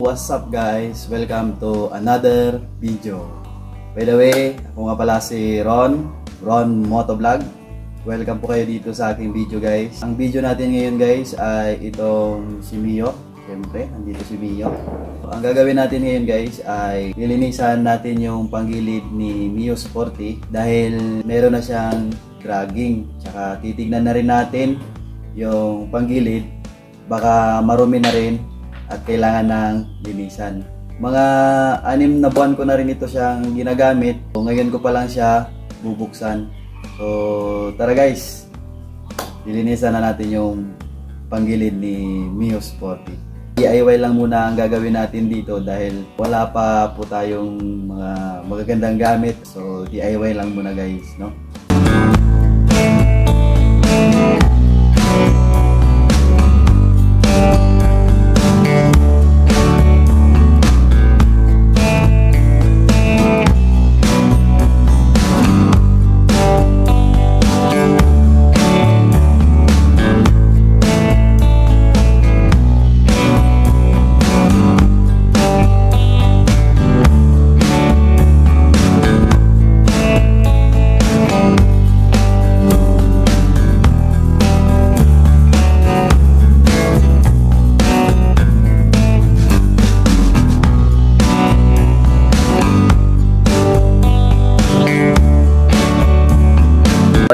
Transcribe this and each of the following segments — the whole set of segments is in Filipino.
What's up guys? Welcome to another video. By the way, ako nga pala si Ron Motovlog. Welcome po kayo dito sa aking video guys. Ang video natin ngayon guys ay itong si Mio. Siyempre, nandito si Mio. Ang gagawin natin ngayon guys ay nilinisan natin yung panggilid ni Mio Sporty dahil meron na siyang dragging. Tsaka titignan na rin natin yung panggilid, baka marumi na rin at kailangan ng linisan. Mga 6 na buwan ko na rin ito siyang ginagamit. So, ngayon ko pa lang siya bubuksan. So tara guys, lilinisan na natin yung panggilid ni Mio Sporty. DIY lang muna ang gagawin natin dito dahil wala pa po tayong mga magagandang gamit. So DIY lang muna guys, no?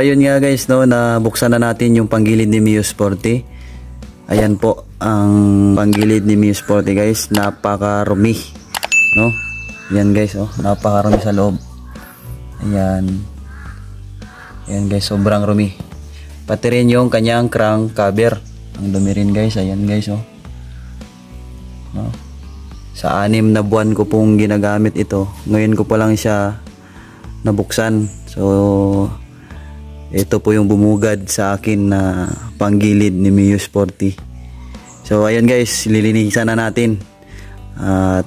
Ayun nga guys, no, nabuksan na natin yung panggilid ni Mio Sporty. Ayan po ang panggilid ni Mio Sporty guys, napakarumi, no? Ayan guys, oh, napakarumi sa loob. Ayan. Ayan guys, sobrang rumi. Pati rin yung kanyang crank cover, ang dumi rin guys. Ayan guys, oh. No? Sa 6 na buwan ko pong ginagamit ito, ngayon ko pa lang siya nabuksan. So ito po yung bumugad sa akin na panggilid ni Mio Sporty. So ayan guys, lilinisan na natin. At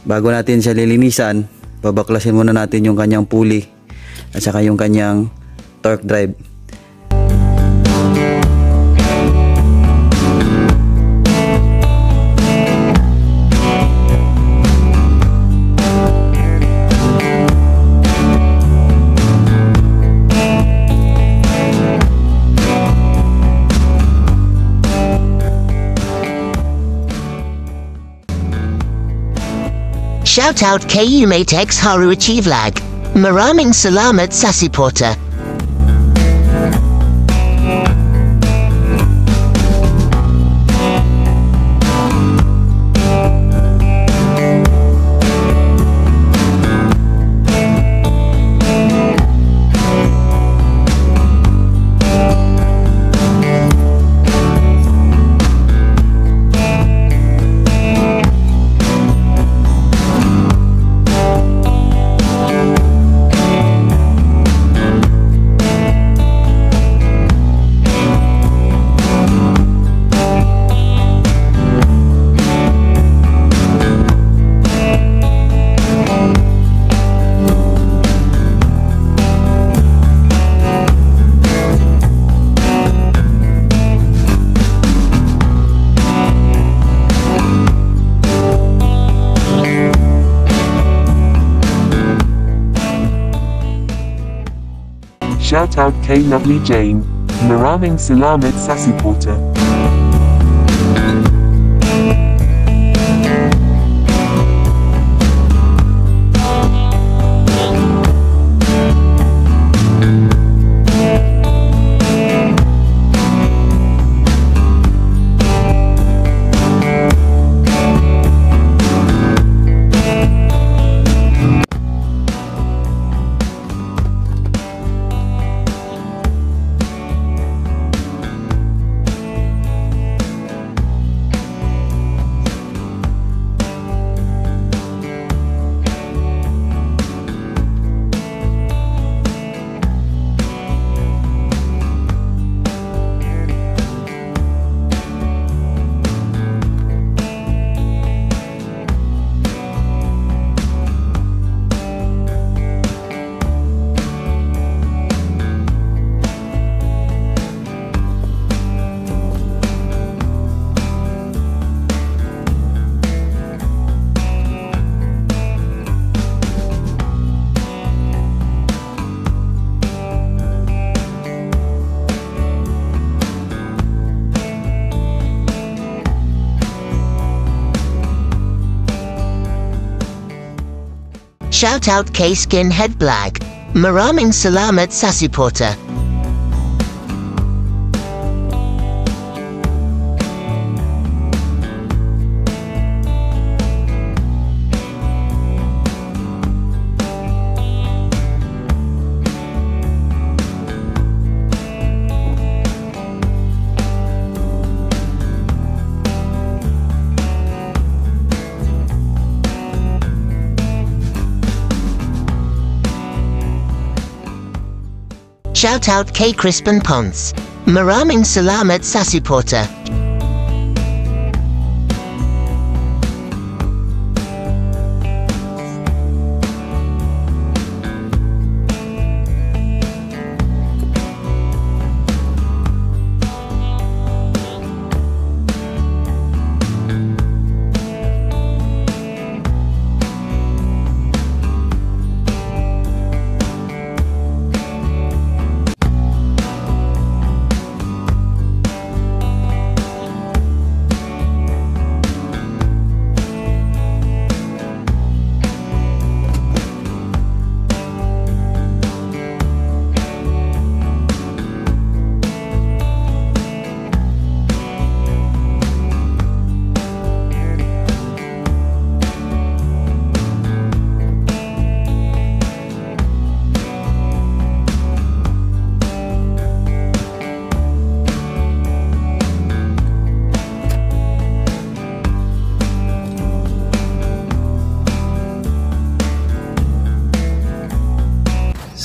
bago natin siya lilinisan, babaklasin muna natin yung kanyang pulley at saka yung kanyang torque drive. Shout out kay Matex Haru Achievlag. Maraming salamat sa suporta. Shout out kay Lovely Jane. Maraming salamat sa suporta. Shoutout kay Skinhead Black. Maraming salamat sa suporta. Shoutout kay Crispin Ponce. Maraming salamat sa suporta.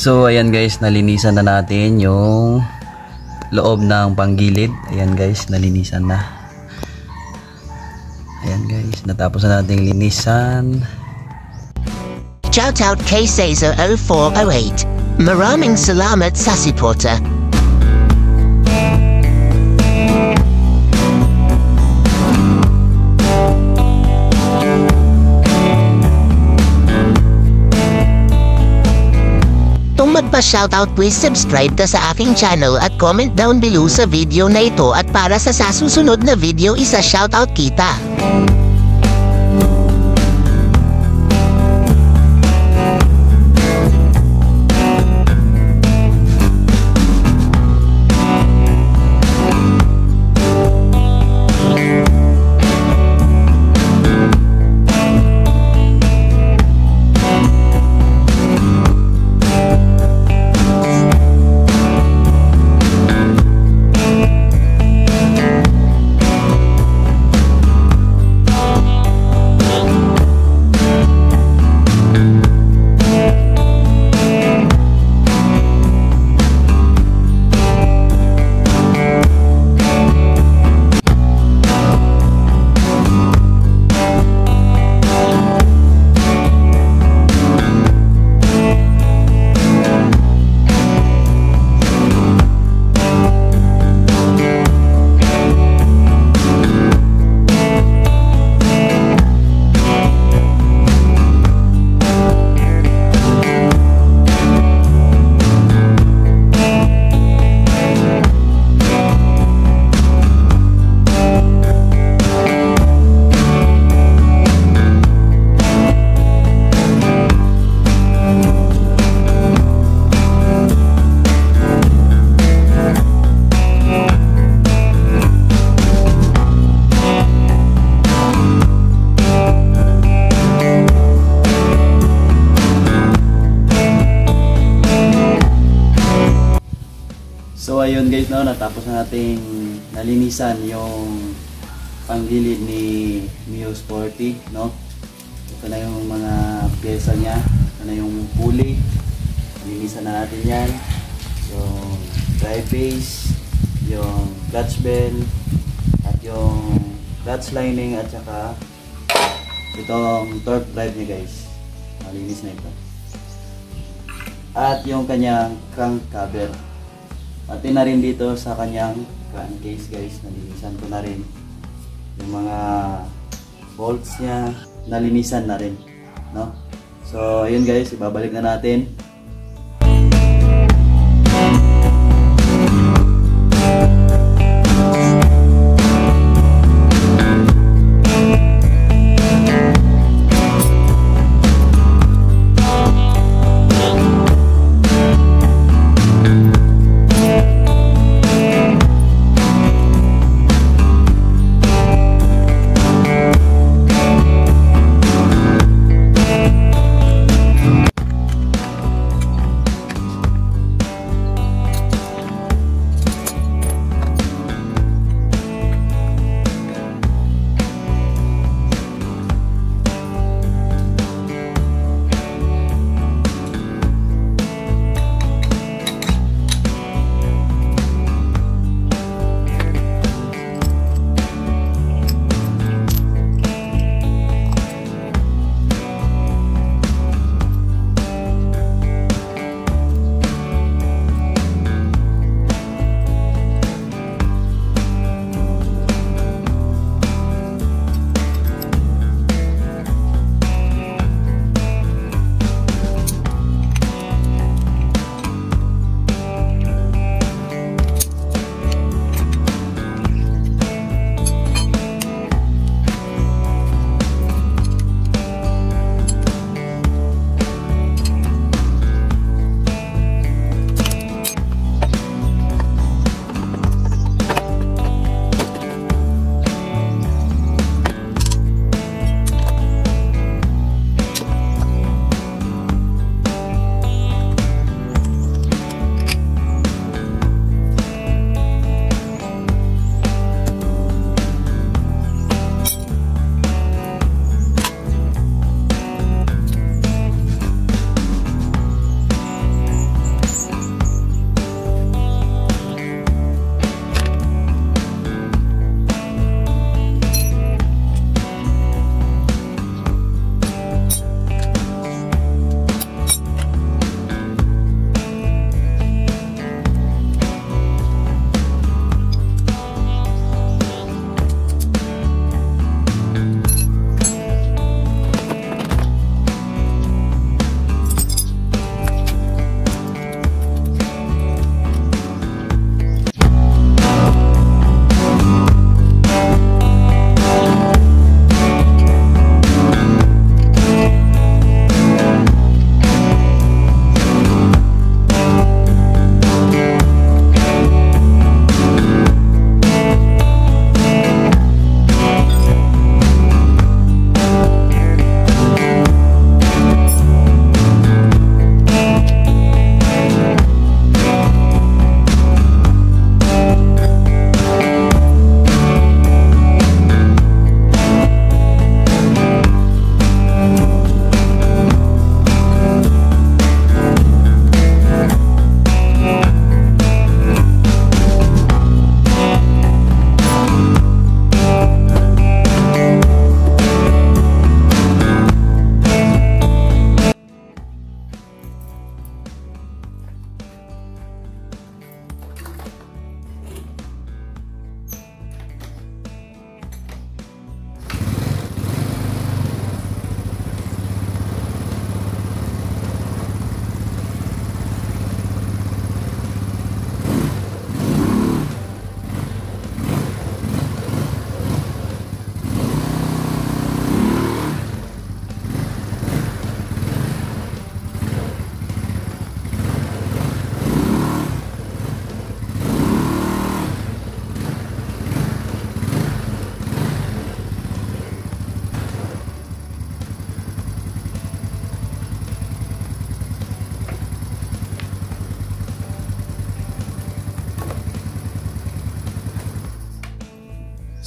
So ayan guys, nalinisan na natin yung loob ng panggilid. Ayan guys, nalinisan na. Ayan guys, natapos na nating linisan. Shoutout kay Caesar 0408. Maraming salamat sa suporta. Kung magpa-shoutout, please subscribe ka sa aking channel at comment down below sa video na ito at para sa susunod na video isa-shoutout kita. So ayun guys, no, natapos na nating nalinisan yung panggilid ni Mio Sporty, no. Ito na yung mga pyesa niya, ito na yung pulley. Nalinisan na natin yan. Yung drive base, yung clutch bell, at yung clutch lining, at saka itong torque drive niya guys. Malinis na ito. At yung kanyang crank cover. Pati na rin dito sa kanyang crankcase guys, nalinisan ko na rin. Yung mga bolts niya, nalinisan na rin, no? So ayun guys, ibabalik na natin.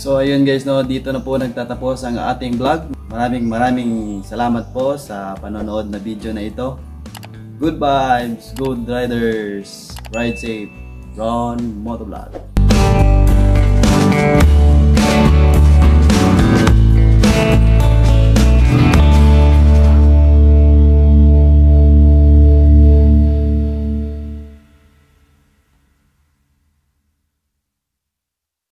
So ayun guys, no, dito na po nagtatapos ang ating vlog. Maraming salamat po sa panonood na video na ito. Good vibes, good riders, ride safe, Ron Motovlog.